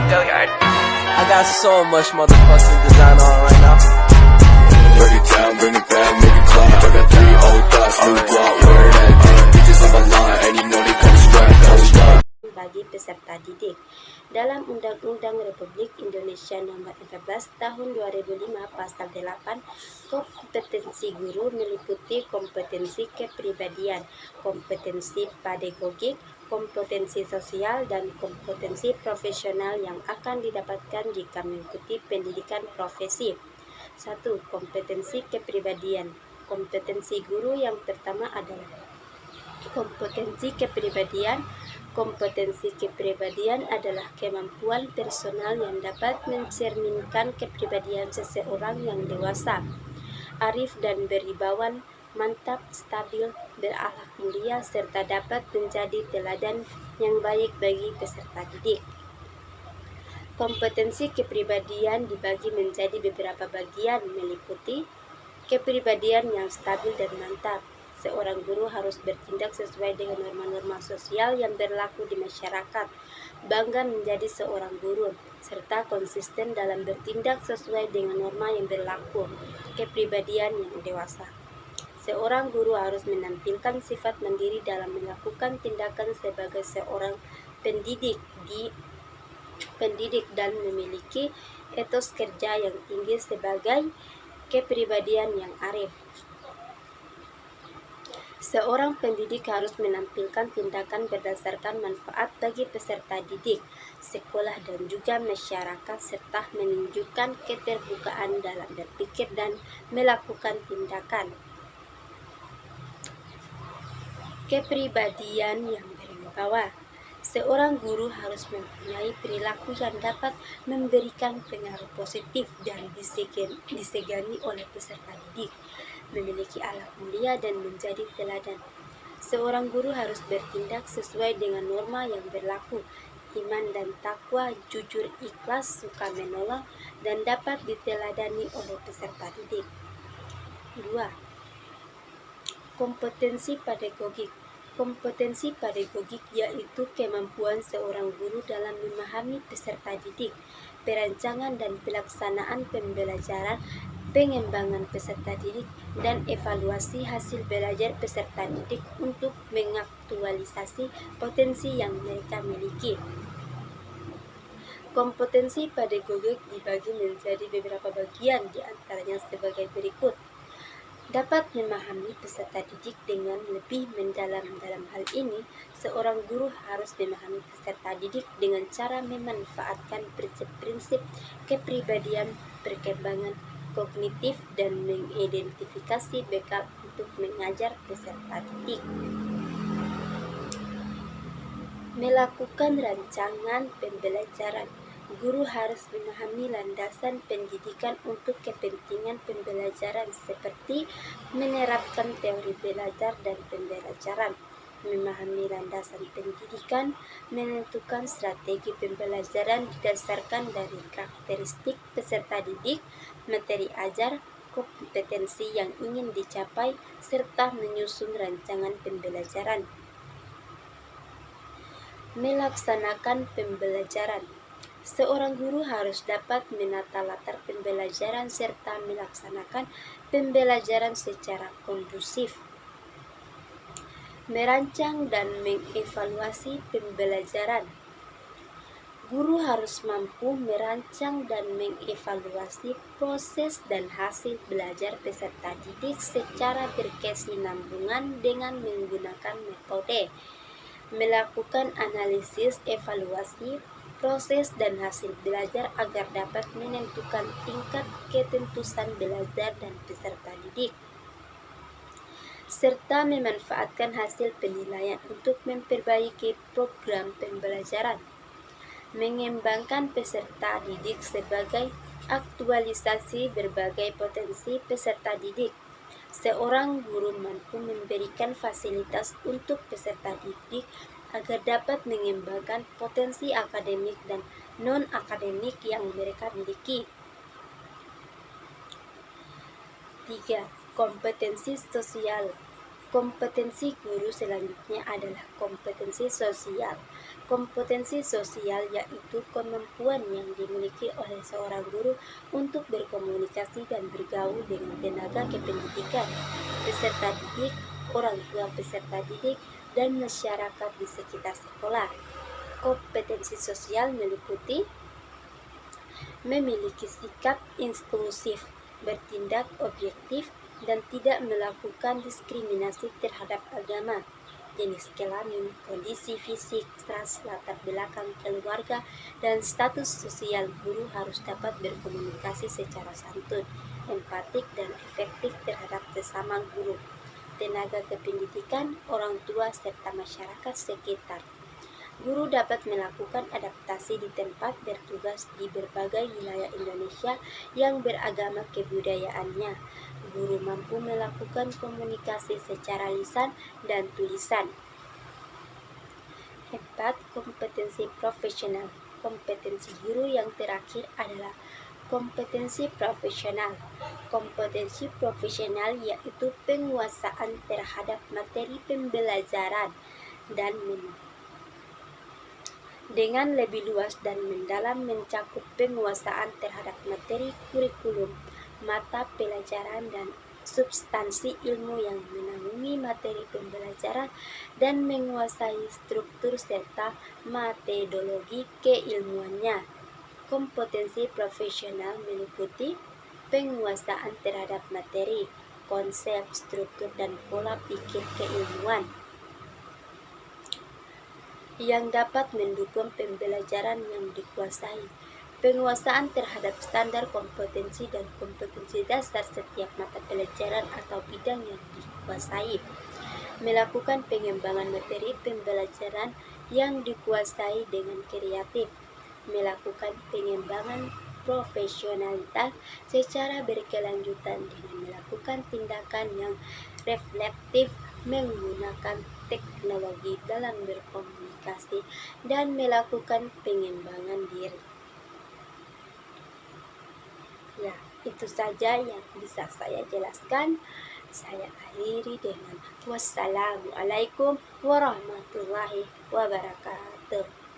Billiard. I got so much motherfucking design on right now. Break it down, bring it back, make it clap. I got 3 old thoughts, new block, where that bitches on my line, and you know they come strapped, hold up. Bagi peserta didik. Dalam Undang-Undang Republik Indonesia Nomor 14 Tahun 2005 Pasal 8, kompetensi guru meliputi kompetensi kepribadian, kompetensi pedagogik, kompetensi sosial, dan kompetensi profesional yang akan didapatkan jika mengikuti pendidikan profesi. 1. Kompetensi kepribadian. Kompetensi guru yang pertama adalah kompetensi kepribadian. Kompetensi kepribadian adalah kemampuan personal yang dapat mencerminkan kepribadian seseorang yang dewasa, arif dan beribawan, mantap, stabil, berakhlak mulia, serta dapat menjadi teladan yang baik bagi peserta didik. Kompetensi kepribadian dibagi menjadi beberapa bagian, meliputi kepribadian yang stabil dan mantap. Seorang guru harus bertindak sesuai dengan norma-norma sosial yang berlaku di masyarakat, bangga menjadi seorang guru, serta konsisten dalam bertindak sesuai dengan norma yang berlaku. Kepribadian yang dewasa. Seorang guru harus menampilkan sifat mandiri dalam melakukan tindakan sebagai seorang pendidik dan memiliki etos kerja yang tinggi sebagai kepribadian yang arif. Seorang pendidik harus menampilkan tindakan berdasarkan manfaat bagi peserta didik, sekolah, dan juga masyarakat, serta menunjukkan keterbukaan dalam berpikir dan melakukan tindakan. Kepribadian yang berwibawa. Seorang guru harus mempunyai perilaku yang dapat memberikan pengaruh positif dan disegani oleh peserta didik, memiliki akhlak mulia dan menjadi teladan. Seorang guru harus bertindak sesuai dengan norma yang berlaku, iman dan takwa, jujur, ikhlas, suka menolong, dan dapat diteladani oleh peserta didik. 2. Kompetensi pedagogik. Kompetensi pedagogik yaitu kemampuan seorang guru dalam memahami peserta didik, perancangan dan pelaksanaan pembelajaran, pengembangan peserta didik, dan evaluasi hasil belajar peserta didik untuk mengaktualisasi potensi yang mereka miliki. Kompetensi pedagogik dibagi menjadi beberapa bagian, di antaranya sebagai berikut. Dapat memahami peserta didik dengan lebih mendalam. Dalam hal ini, seorang guru harus memahami peserta didik dengan cara memanfaatkan prinsip-prinsip kepribadian, perkembangan kognitif, dan mengidentifikasi bekal untuk mengajar peserta didik. Melakukan rancangan pembelajaran. Guru harus memahami landasan pendidikan untuk kepentingan pembelajaran seperti menerapkan teori belajar dan pembelajaran, memahami landasan pendidikan, menentukan strategi pembelajaran didasarkan dari karakteristik peserta didik, materi ajar, kompetensi yang ingin dicapai, serta menyusun rancangan pembelajaran. Melaksanakan pembelajaran. Seorang guru harus dapat menata latar pembelajaran serta melaksanakan pembelajaran secara kondusif. Merancang dan mengevaluasi pembelajaran. Guru harus mampu merancang dan mengevaluasi proses dan hasil belajar peserta didik secara berkesinambungan dengan menggunakan metode. Melakukan analisis, evaluasi, proses dan hasil belajar agar dapat menentukan tingkat ketentusan belajar dan peserta didik, serta memanfaatkan hasil penilaian untuk memperbaiki program pembelajaran. Mengembangkan peserta didik sebagai aktualisasi berbagai potensi peserta didik. Seorang guru mampu memberikan fasilitas untuk peserta didik agar dapat mengembangkan potensi akademik dan non-akademik yang mereka miliki. 3. Kompetensi sosial. Kompetensi guru selanjutnya adalah kompetensi sosial. Kompetensi sosial yaitu kemampuan yang dimiliki oleh seorang guru untuk berkomunikasi dan bergaul dengan tenaga kependidikan, peserta didik, orang tua peserta didik, dan masyarakat di sekitar sekolah. Kompetensi sosial meliputi memiliki sikap inklusif, bertindak objektif, dan tidak melakukan diskriminasi terhadap agama, jenis kelamin, kondisi fisik, ras, latar belakang keluarga, dan status sosial. Guru harus dapat berkomunikasi secara santun, empatik, dan efektif terhadap sesama guru, tenaga kependidikan, orang tua, serta masyarakat sekitar. Guru dapat melakukan adaptasi di tempat bertugas di berbagai wilayah Indonesia yang beragama kebudayaannya. Guru mampu melakukan komunikasi secara lisan dan tulisan. 4. Kompetensi profesional. Kompetensi guru yang terakhir adalah kompetensi profesional. Kompetensi profesional yaitu penguasaan terhadap materi pembelajaran dan dengan lebih luas dan mendalam mencakup penguasaan terhadap materi kurikulum, mata pelajaran, dan substansi ilmu yang menaungi materi pembelajaran dan menguasai struktur serta metodologi keilmuannya. Kompetensi profesional meliputi penguasaan terhadap materi, konsep, struktur, dan pola pikir keilmuan yang dapat mendukung pembelajaran yang dikuasai. Penguasaan terhadap standar kompetensi dan kompetensi dasar setiap mata pelajaran atau bidang yang dikuasai. Melakukan pengembangan materi pembelajaran yang dikuasai dengan kreatif. Melakukan pengembangan profesionalitas secara berkelanjutan dengan melakukan tindakan yang reflektif, menggunakan teknologi dalam berkomunikasi, dan melakukan pengembangan diri. Ya, itu saja yang bisa saya jelaskan. Saya akhiri dengan wassalamualaikum warahmatullahi wabarakatuh.